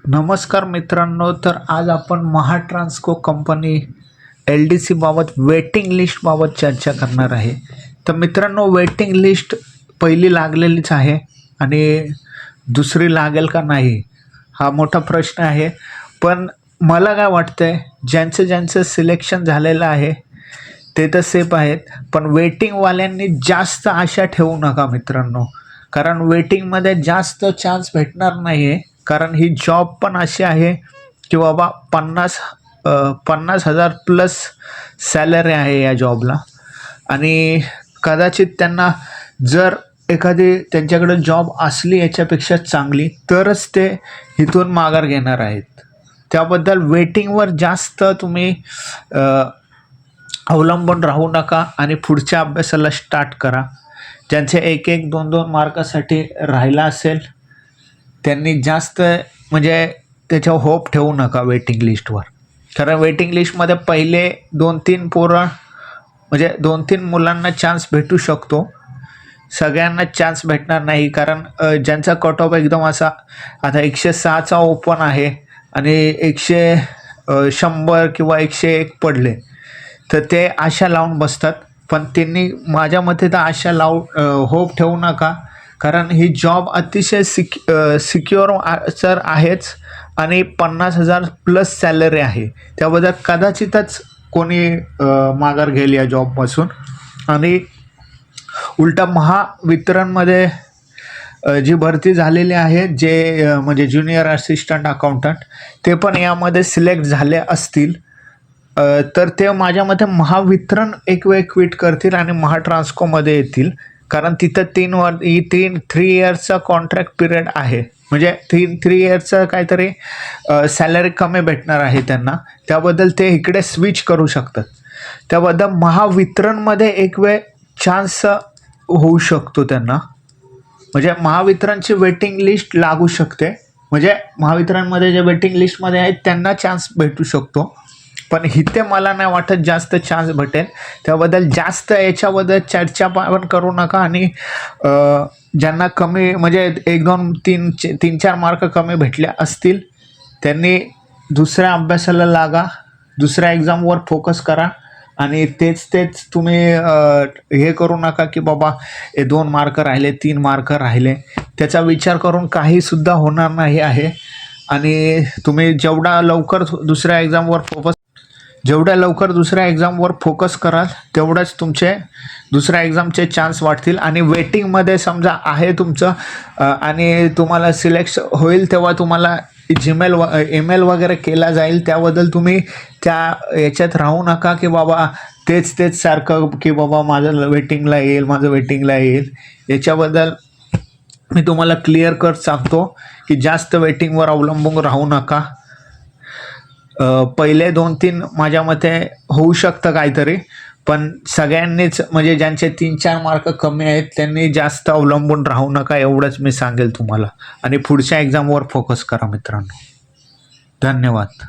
नमस्कार मित्रांनो, तर आज आपण महाट्रान्सको कंपनी LDC बाबत वेटिंग लिस्ट बाबत चर्चा करणार आहे. तर मित्रांनो, वेटिंग लिस्ट पहिली लागलेलीच आहे आणि दुसरी लागेल का नाही हा मोठा प्रश्न आहे. पण मला काय वाटतंय, ज्यांचं सिलेक्शन झालेलं आहे ते तर सेफ आहेत, पण वेटिंगवाल्यांनी जास्त आशा ठेवू नका मित्रांनो. कारण वेटिंगमध्ये जास्त चान्स भेटणार नाही आहे. कारण ही जॉब पण अशी आहे की बाबा 50,000 प्लस सॅलरी आहे या जॉबला. आणि कदाचित त्यांना जर एखादी त्यांच्याकडे जॉब असली याच्यापेक्षा चांगली तरच ते इथून माघार घेणार आहेत. त्याबद्दल वेटिंगवर जास्त तुम्ही अवलंबून राहू नका आणि पुढच्या अभ्यासाला स्टार्ट करा. ज्यांचे 1-1, 2-2 मार्कासाठी राहिला असेल त्यांनी जास्त म्हणजे त्याच्यावर होप ठेवू नका वेटिंग लिस्टवर. कारण वेटिंग लिस्टमध्ये पहिले 2-3 पोरं म्हणजे 2-3 मुलांना चान्स भेटू शकतो, सगळ्यांना चान्स भेटणार नाही. कारण ज्यांचा कट ऑफ एकदम असा आता 106चा ओपन आहे आणि 100 किंवा 101 पडले तर ते आशा लावून बसतात. पण त्यांनी माझ्या मते तर आशा होप ठेवू नका. कारण ही जॉब अतिशय सिक्युअर तर आहेच आणि 50,000 प्लस सॅलरी आहे. त्याबद्दल कदाचितच कोणी माघार घेईल या जॉबपासून. आणि उलटा महावितरणमध्ये जी भरती झालेली आहे जे म्हणजे ज्युनियर असिस्टंट अकाउंटंट ते पण यामध्ये सिलेक्ट झाले असतील तर ते माझ्या मते महावितरण एक वेळ क्विट करतील आणि महाट्रान्सकोमध्ये येतील. कारण तिथं 3 इयर्सचा कॉन्ट्रॅक्ट पिरियड आहे. म्हणजे 3 इयर्सचं काहीतरी सॅलरी कमी भेटणार आहे त्यांना. त्याबद्दल ते इकडे स्विच करू शकतात. त्याबद्दल महावितरणमध्ये एक वेळ चान्स होऊ शकतो त्यांना. म्हणजे महावितरणची वेटिंग लिस्ट लागू शकते. म्हणजे महावितरणमध्ये जे वेटिंग लिस्टमध्ये आहेत त्यांना चान्स भेटू शकतो. पण इथे मला नाही वाटत जास्त चान्स भेटेल. त्याबद्दल जास्त याच्याबद्दल चर्चा पण करू नका. आणि ज्यांना कमी म्हणजे 1-2-3-4 मार्क कमी भेटले असतील त्यांनी दुसऱ्या अभ्यासाला लागा, दुसऱ्या एक्झामवर फोकस करा. आणि तेच तुम्ही हे करू नका की बाबा 2 मार्क राहिले, 3 मार्क राहिले. त्याचा विचार करून काहीसुद्धा होणार नाही आहे. आणि तुम्ही जेवढ्या लवकर दुसऱ्या एक्झामवर फोकस कराल तेवढंच तुमचे दुसऱ्या एक्झामचे चान्स वाढतील. आणि वेटिंगमध्ये समजा आहे तुमचं आणि तुम्हाला सिलेक्ट होईल तेव्हा तुम्हाला ईमेल वगैरे केला जाईल. त्याबद्दल तुम्ही त्या याच्यात राहू नका की बाबा तेच सारखं की बाबा माझं वेटिंगला येईल. याच्याबद्दल मी तुम्हाला क्लिअर कट सांगतो की जास्त वेटिंगवर अवलंबून राहू नका. पहिले 2-3 माझ्या मते होऊ शकतं काहीतरी, पण सगळ्यांनीच म्हणजे ज्यांचे 3-4 मार्क कमी आहेत त्यांनी जास्त अवलंबून राहू नका, एवढंच मी सांगेल तुम्हाला. आणि पुढच्या एक्झामवर फोकस करा मित्रांनो. धन्यवाद.